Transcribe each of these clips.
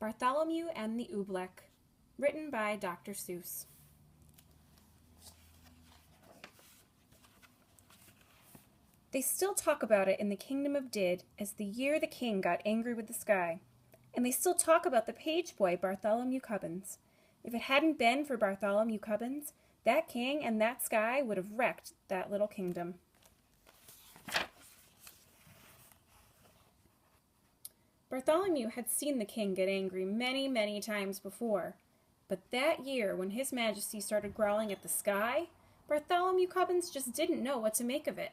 Bartholomew and the Oobleck, written by Dr. Seuss. They still talk about it in the kingdom of Did as the year the king got angry with the sky. And they still talk about the page boy Bartholomew Cubbins. If it hadn't been for Bartholomew Cubbins, that king and that sky would have wrecked that little kingdom. Bartholomew had seen the king get angry many, many times before, but that year when His Majesty started growling at the sky, Bartholomew Cubbins just didn't know what to make of it.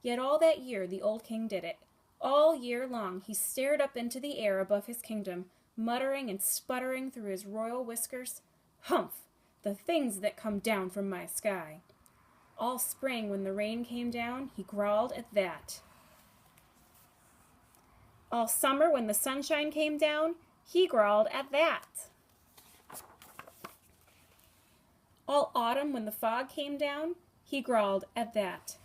Yet all that year the old king did it. All year long he stared up into the air above his kingdom, muttering and sputtering through his royal whiskers, "Humph! The things that come down from my sky." All spring when the rain came down, he growled at that. All summer when the sunshine came down, he growled at that. All autumn when the fog came down, he growled at that.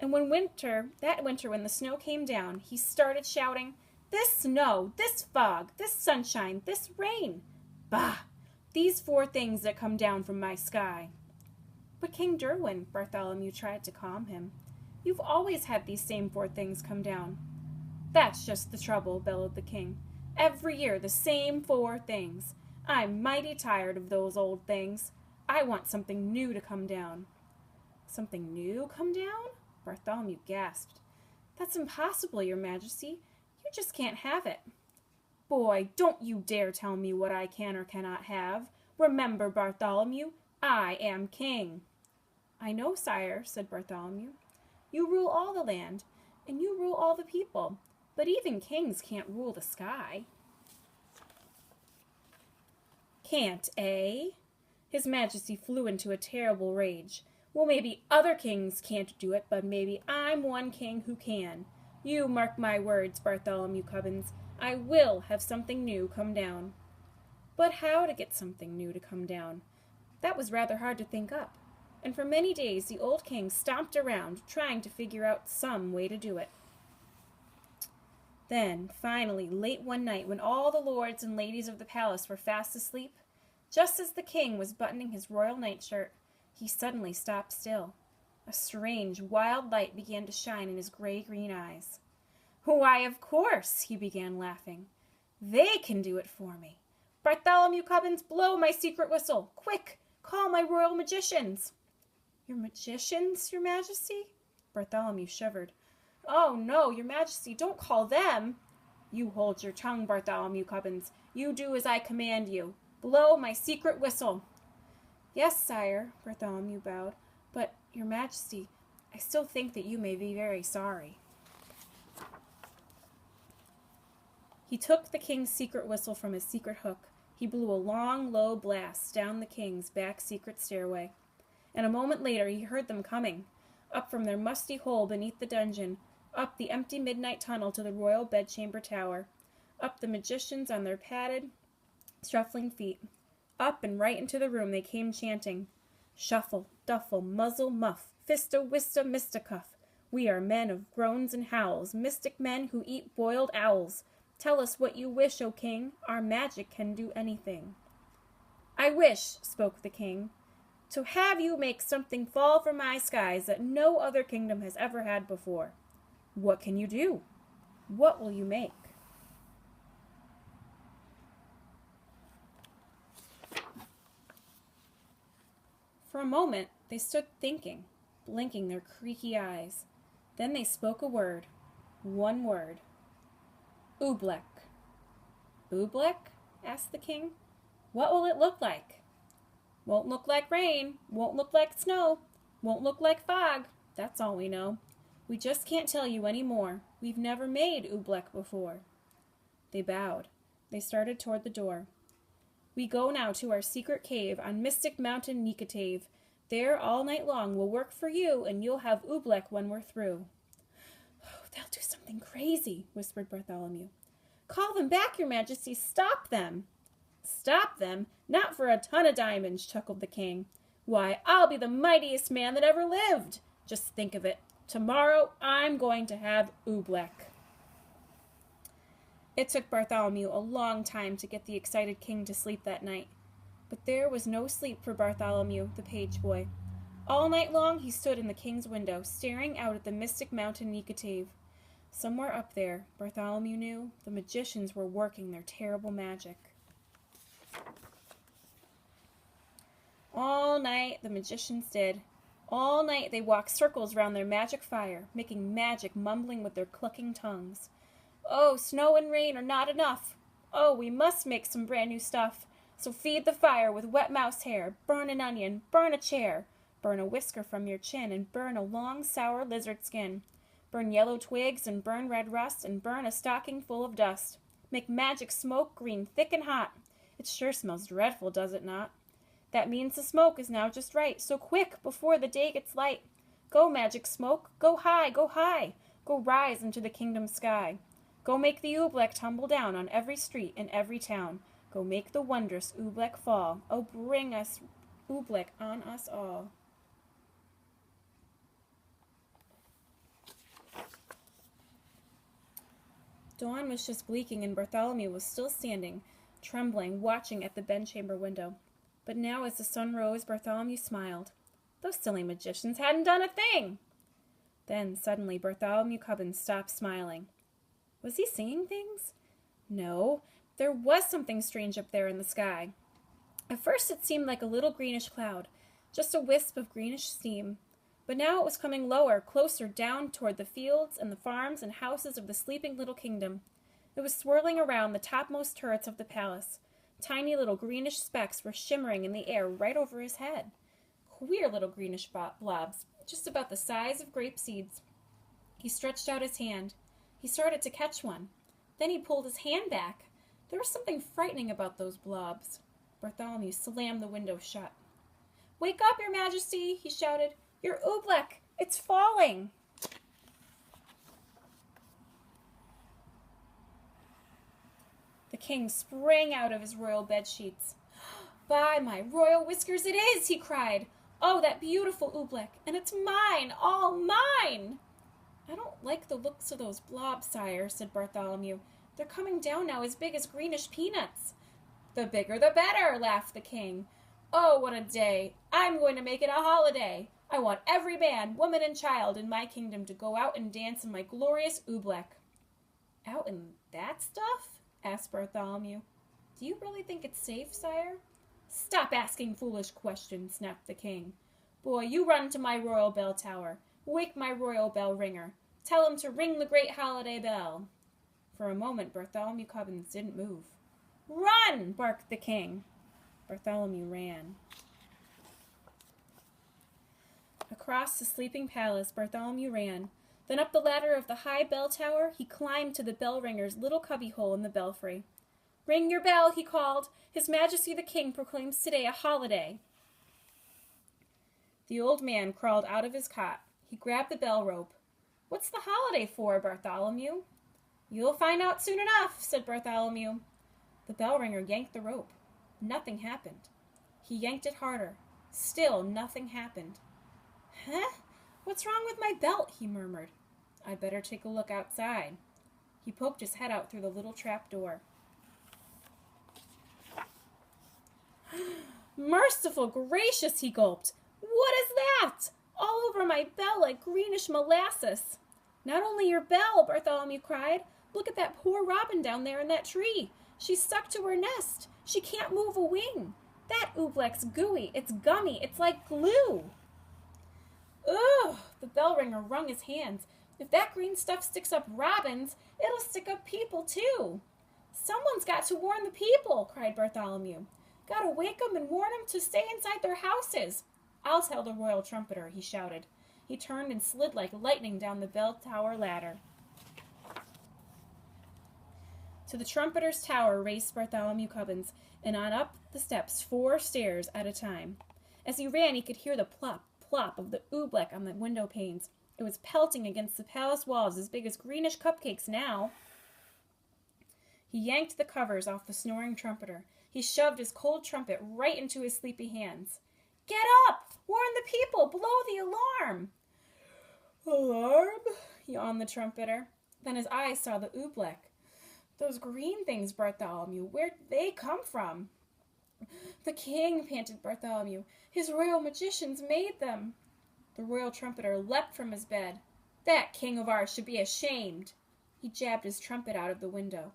And that winter when the snow came down, he started shouting, "This snow, this fog, this sunshine, this rain! Bah! These four things that come down from my sky." "But King Derwin," Bartholomew tried to calm him, "you've always had these same four things come down." "That's just the trouble," bellowed the king. "Every year the same four things. I'm mighty tired of those old things. I want something new to come down." "Something new come down?" Bartholomew gasped. "That's impossible, Your Majesty. You just can't have it." "Boy, don't you dare tell me what I can or cannot have. Remember, Bartholomew, I am king." "I know, sire," said Bartholomew. "You rule all the land, and you rule all the people, but even kings can't rule the sky." "Can't, eh?" His Majesty flew into a terrible rage. "Well, maybe other kings can't do it, but maybe I'm one king who can. You mark my words, Bartholomew Cubbins. I will have something new come down." But how to get something new to come down? That was rather hard to think up, and for many days the old king stomped around trying to figure out some way to do it. Then, finally, late one night when all the lords and ladies of the palace were fast asleep, just as the king was buttoning his royal nightshirt, he suddenly stopped still. A strange, wild light began to shine in his gray-green eyes. "Why, of course," he began laughing. "They can do it for me. Bartholomew Cubbins, blow my secret whistle. Quick, call my royal magicians." "Your magicians, Your Majesty?" Bartholomew shivered. "Oh, no, Your Majesty, don't call them." "You hold your tongue, Bartholomew Cubbins. You do as I command you. Blow my secret whistle." "Yes, sire," Bartholomew bowed, "but, Your Majesty, I still think that you may be very sorry." He took the king's secret whistle from his secret hook. He blew a long, low blast down the king's back secret stairway, and a moment later he heard them coming, up from their musty hole beneath the dungeon, up the empty midnight tunnel to the royal bedchamber tower, up the magicians on their padded, shuffling feet. Up and right into the room they came chanting, "Shuffle, duffle, muzzle, muff, fista, wista, misticuff. We are men of groans and howls, mystic men who eat boiled owls. Tell us what you wish, O king. Our magic can do anything." "I wish," spoke the king, "to have you make something fall from my skies that no other kingdom has ever had before." "What can you do? What will you make?" For a moment they stood thinking, blinking their creaky eyes. Then they spoke a word. One word. "Oobleck." "Oobleck?" asked the king. "What will it look like?" "Won't look like rain, won't look like snow, won't look like fog. That's all we know. We just can't tell you any more. We've never made Oobleck before." They bowed. They started toward the door. "We go now to our secret cave on Mystic Mountain Nikatave. There all night long we'll work for you, and you'll have Oobleck when we're through." "Oh, they'll do something crazy," whispered Bartholomew. "Call them back, Your Majesty. Stop them." "Stop them? Not for a ton of diamonds," chuckled the king. "Why, I'll be the mightiest man that ever lived. Just think of it. Tomorrow I'm going to have Oobleck." It took Bartholomew a long time to get the excited king to sleep that night. But there was no sleep for Bartholomew, the page boy. All night long he stood in the king's window, staring out at the mystic mountain Nicotave. Somewhere up there, Bartholomew knew, the magicians were working their terrible magic. All night the magicians did. All night they walked circles round their magic fire, making magic mumbling with their clucking tongues. Oh, snow and rain are not enough. Oh, we must make some brand new stuff. So feed the fire with wet mouse hair, burn an onion, burn a chair, burn a whisker from your chin, and burn a long, sour lizard skin. Burn yellow twigs, and burn red rust, and burn a stocking full of dust. Make magic smoke green thick and hot. It sure smells dreadful, does it not? That means the smoke is now just right, so quick, before the day gets light. Go, magic smoke, go high, go high, go rise into the kingdom sky. Go make the Oobleck tumble down on every street in every town. Go make the wondrous Oobleck fall. Oh, bring us Oobleck on us all. Dawn was just bleaking, and Bartholomew was still standing, trembling, watching at the bedchamber window. But now, as the sun rose, Bartholomew smiled. Those silly magicians hadn't done a thing! Then, suddenly, Bartholomew Cubbins stopped smiling. Was he seeing things? No, there was something strange up there in the sky. At first it seemed like a little greenish cloud, just a wisp of greenish steam. But now it was coming lower, closer down toward the fields and the farms and houses of the sleeping little kingdom. It was swirling around the topmost turrets of the palace. Tiny little greenish specks were shimmering in the air right over his head. Queer little greenish blobs, just about the size of grape seeds. He stretched out his hand. He started to catch one. Then he pulled his hand back. There was something frightening about those blobs. Bartholomew slammed the window shut. "Wake up, your majesty," he shouted. "Your Oobleck! It's falling!" The king sprang out of his royal bedsheets. "By my royal whiskers, it is!" he cried. "Oh, that beautiful Oobleck! And it's mine! All mine!" "I don't like the looks of those blobs, sire," said Bartholomew. "They're coming down now as big as greenish peanuts." "The bigger the better," laughed the king. "Oh, what a day! I'm going to make it a holiday. I want every man, woman, and child in my kingdom to go out and dance in my glorious Oobleck." "Out in that stuff?" asked Bartholomew. "Do you really think it's safe, sire?" "Stop asking foolish questions," snapped the king. "Boy, you run to my royal bell tower. Wake my royal bell ringer. Tell him to ring the great holiday bell." For a moment, Bartholomew Cubbins didn't move. "Run!" barked the king. Bartholomew ran. Across the sleeping palace, Bartholomew ran. Then up the ladder of the high bell tower, he climbed to the bell ringer's little cubbyhole in the belfry. "Ring your bell," he called. "His Majesty the King proclaims today a holiday." The old man crawled out of his cot. He grabbed the bell rope. "What's the holiday for, Bartholomew?" "You'll find out soon enough," said Bartholomew. The bell ringer yanked the rope. Nothing happened. He yanked it harder. Still nothing happened. "Huh? What's wrong with my belt?" he murmured. "I'd better take a look outside." He poked his head out through the little trap door. "Merciful gracious," he gulped. "What is that? All over my bell like greenish molasses." "Not only your bell," Bartholomew cried. "Look at that poor robin down there in that tree. She's stuck to her nest. She can't move a wing. That Oobleck's gooey. It's gummy. It's like glue." "Ugh!" The bell ringer wrung his hands. "If that green stuff sticks up robins, it'll stick up people too." "Someone's got to warn the people," cried Bartholomew. "Gotta wake 'em and warn 'em to stay inside their houses." "I'll tell the royal trumpeter," he shouted. He turned and slid like lightning down the bell tower ladder. To the trumpeter's tower raced Bartholomew Cubbins, and on up the steps 4 stairs at a time. As he ran, he could hear the plop, plop of the Oobleck on the window panes. It was pelting against the palace walls as big as greenish cupcakes now. He yanked the covers off the snoring trumpeter. He shoved his cold trumpet right into his sleepy hands. "Get up! Warn the people! Blow the alarm!" "Alarm?" yawned the trumpeter. Then his eyes saw the Oobleck. Those green things, Bartholomew, where did they come from? The king, panted Bartholomew. His royal magicians made them. The royal trumpeter leapt from his bed. That king of ours should be ashamed. He jabbed his trumpet out of the window.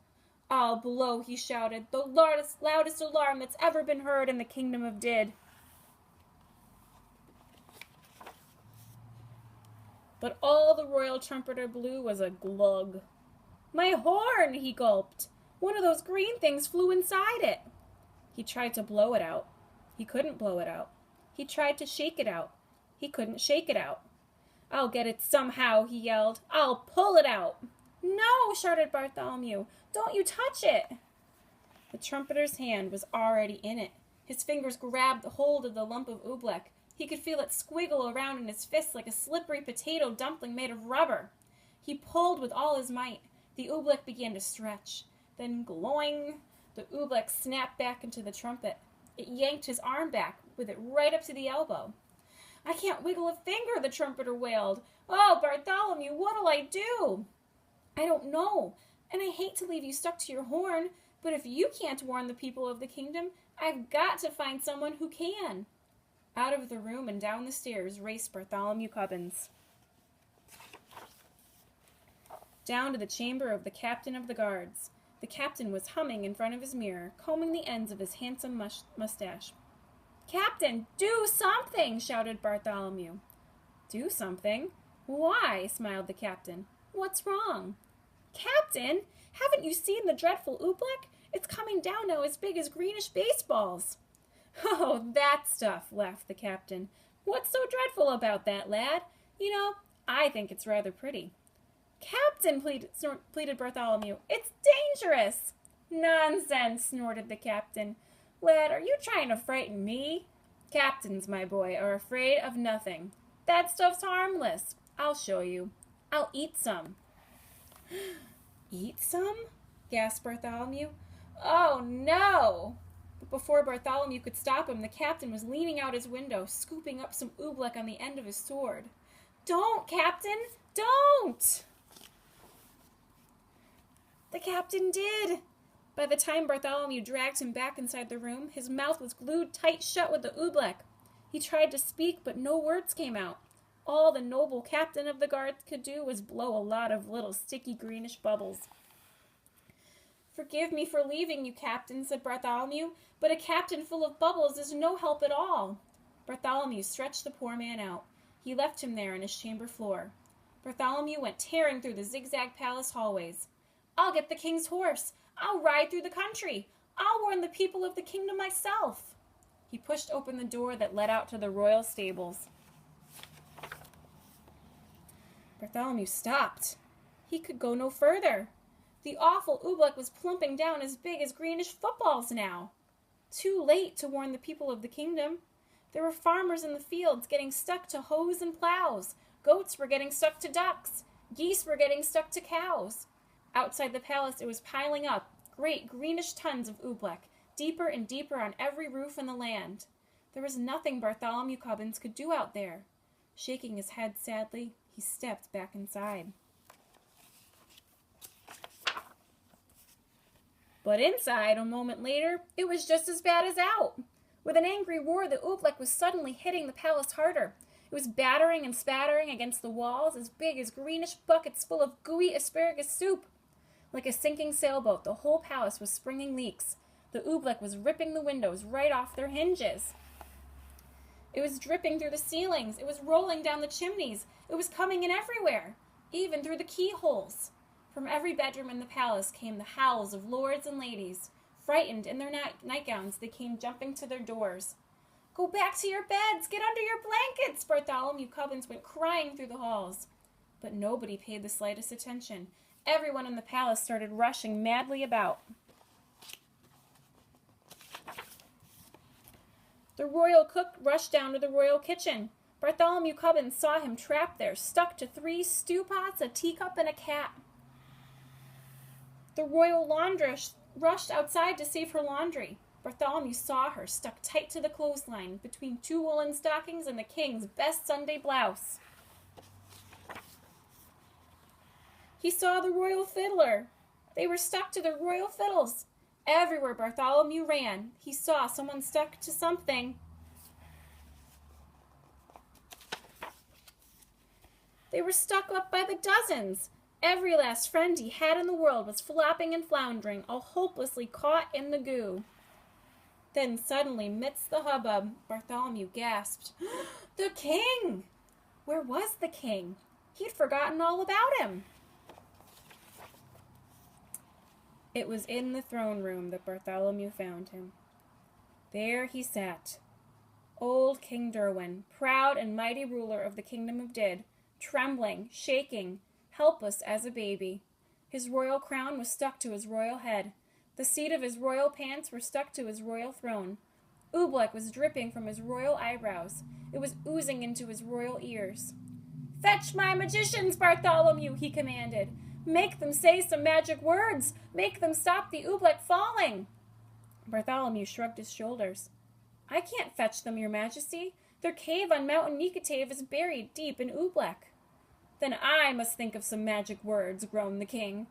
I'll blow, he shouted, the loudest alarm that's ever been heard in the kingdom of Did. But all the royal trumpeter blew was a glug. My horn, he gulped. One of those green things flew inside it. He tried to blow it out. He couldn't blow it out. He tried to shake it out. He couldn't shake it out. I'll get it somehow, he yelled. I'll pull it out. No, shouted Bartholomew. Don't you touch it. The trumpeter's hand was already in it. His fingers grabbed hold of the lump of oobleck. He could feel it squiggle around in his fist like a slippery potato dumpling made of rubber. He pulled with all his might. The oobleck began to stretch. Then, gloing, the oobleck snapped back into the trumpet. It yanked his arm back, with it right up to the elbow. I can't wiggle a finger, the trumpeter wailed. Oh, Bartholomew, what'll I do? I don't know, and I hate to leave you stuck to your horn, but if you can't warn the people of the kingdom, I've got to find someone who can. Out of the room and down the stairs raced Bartholomew Cubbins. Down to the chamber of the captain of the guards. The captain was humming in front of his mirror, combing the ends of his handsome mustache. Captain, do something, shouted Bartholomew. Do something? Why? Smiled the captain. What's wrong? Captain, haven't you seen the dreadful oobleck? It's coming down now as big as greenish baseballs. Oh, that stuff, laughed the captain. What's so dreadful about that, lad? You know, I think it's rather pretty. Captain, pleaded Bartholomew, it's dangerous. Nonsense, snorted the captain. Lad, are you trying to frighten me? Captains, my boy, are afraid of nothing. That stuff's harmless. I'll show you. I'll eat some. Eat some? Gasped Bartholomew. Oh, no! But before Bartholomew could stop him, the captain was leaning out his window, scooping up some oobleck on the end of his sword. Don't, Captain! Don't! The captain did. By the time Bartholomew dragged him back inside the room, his mouth was glued tight shut with the oobleck. He tried to speak, but no words came out. All the noble captain of the guard could do was blow a lot of little sticky greenish bubbles. Forgive me for leaving you, Captain, said Bartholomew, but a captain full of bubbles is no help at all. Bartholomew stretched the poor man out. He left him there on his chamber floor. Bartholomew went tearing through the zigzag palace hallways. I'll get the king's horse. I'll ride through the country. I'll warn the people of the kingdom myself. He pushed open the door that led out to the royal stables. Bartholomew stopped. He could go no further. The awful oobleck was plumping down as big as greenish footballs now. Too late to warn the people of the kingdom. There were farmers in the fields getting stuck to hoes and plows. Goats were getting stuck to ducks. Geese were getting stuck to cows. Outside the palace it was piling up, great greenish tons of oobleck, deeper and deeper on every roof in the land. There was nothing Bartholomew Cubbins could do out there. Shaking his head sadly, he stepped back inside. But inside, a moment later, it was just as bad as out. With an angry roar, the oobleck was suddenly hitting the palace harder. It was battering and spattering against the walls as big as greenish buckets full of gooey asparagus soup. Like a sinking sailboat, the whole palace was springing leaks. The oobleck was ripping the windows right off their hinges. It was dripping through the ceilings. It was rolling down the chimneys. It was coming in everywhere, even through the keyholes. From every bedroom in the palace came the howls of lords and ladies. Frightened in their nightgowns, they came jumping to their doors. Go back to your beds! Get under your blankets! Bartholomew Cubbins went crying through the halls. But nobody paid the slightest attention. Everyone in the palace started rushing madly about. The royal cook rushed down to the royal kitchen. Bartholomew Cubbins saw him trapped there, stuck to 3 stew pots, a teacup, and a cat. The royal laundress rushed outside to save her laundry. Bartholomew saw her stuck tight to the clothesline between 2 woolen stockings and the king's best Sunday blouse. He saw the royal fiddler. They were stuck to their royal fiddles. Everywhere Bartholomew ran, he saw someone stuck to something. They were stuck up by the dozens. Every last friend he had in the world was flopping and floundering, all hopelessly caught in the goo. Then suddenly, midst the hubbub, Bartholomew gasped, "The king!" Where was the king? He'd forgotten all about him. It was in the throne room that Bartholomew found him. There he sat, old King Derwin, proud and mighty ruler of the kingdom of Did, trembling, shaking, helpless as a baby. His royal crown was stuck to his royal head. The seat of his royal pants were stuck to his royal throne. Oobleck was dripping from his royal eyebrows. It was oozing into his royal ears. "Fetch my magicians, Bartholomew," he commanded. "Make them say some magic words. Make them stop the Oobleck falling." Bartholomew shrugged his shoulders. "I can't fetch them, your majesty. Their cave on Mountain Nicotave is buried deep in Oobleck." "Then I must think of some magic words," groaned the king.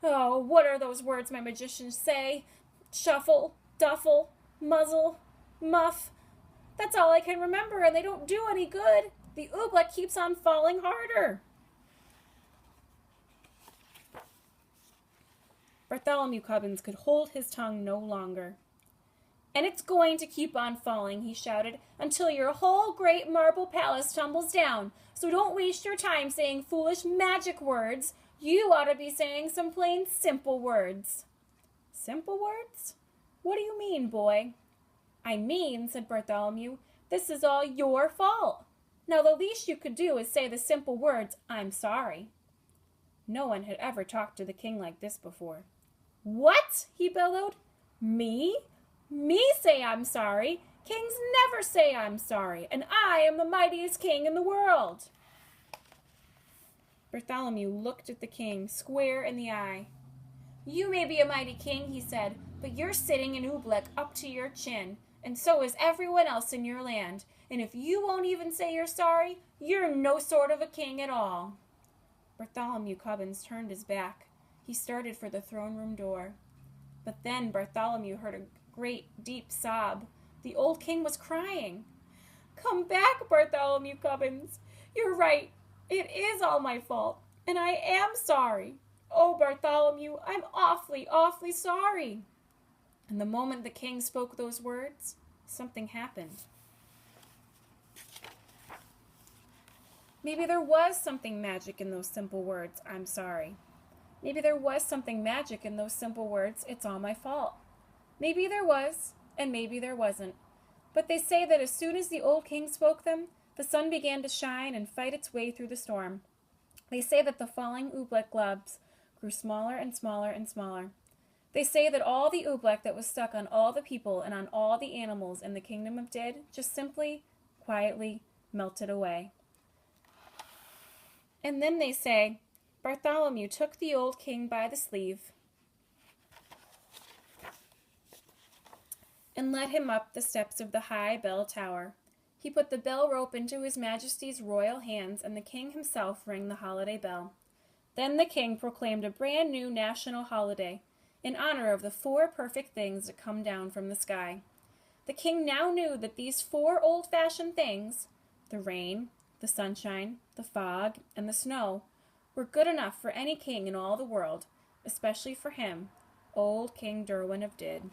"Oh, what are those words my magicians say? Shuffle, duffle, muzzle, muff. That's all I can remember, and they don't do any good. The Oobleck keeps on falling harder." Bartholomew Cubbins could hold his tongue no longer. "And it's going to keep on falling," he shouted, "until your whole great marble palace tumbles down. So don't waste your time saying foolish magic words. You ought to be saying some plain simple words." "Simple words? What do you mean, boy?" "I mean," said Bartholomew, "this is all your fault. Now the least you could do is say the simple words, 'I'm sorry.'" No one had ever talked to the king like this before. "What?" he bellowed. "Me? Me say I'm sorry? Kings never say I'm sorry, and I am the mightiest king in the world." Bartholomew looked at the king square in the eye. "You may be a mighty king," he said, "but you're sitting in Oobleck up to your chin, and so is everyone else in your land, and if you won't even say you're sorry, you're no sort of a king at all." Bartholomew Cubbins turned his back. He started for the throne room door. But then Bartholomew heard a great, deep sob. The old king was crying. "Come back, Bartholomew Cubbins. You're right. It is all my fault, and I am sorry. Oh, Bartholomew, I'm awfully, awfully sorry." And the moment the king spoke those words, something happened. Maybe there was something magic in those simple words, "I'm sorry." Maybe there was something magic in those simple words, "It's all my fault." Maybe there was, and maybe there wasn't. But they say that as soon as the old king spoke them, the sun began to shine and fight its way through the storm. They say that the falling Oobleck globs grew smaller and smaller and smaller. They say that all the Oobleck that was stuck on all the people and on all the animals in the kingdom of Did just simply, quietly melted away. And then they say, Bartholomew took the old king by the sleeve and led him up the steps of the high bell tower. He put the bell rope into his majesty's royal hands, and the king himself rang the holiday bell. Then the king proclaimed a brand new national holiday in honor of the 4 perfect things that come down from the sky. The king now knew that these 4 old-fashioned things, the rain, the sunshine, the fog, and the snow, were good enough for any king in all the world, especially for him, old King Derwin of Did.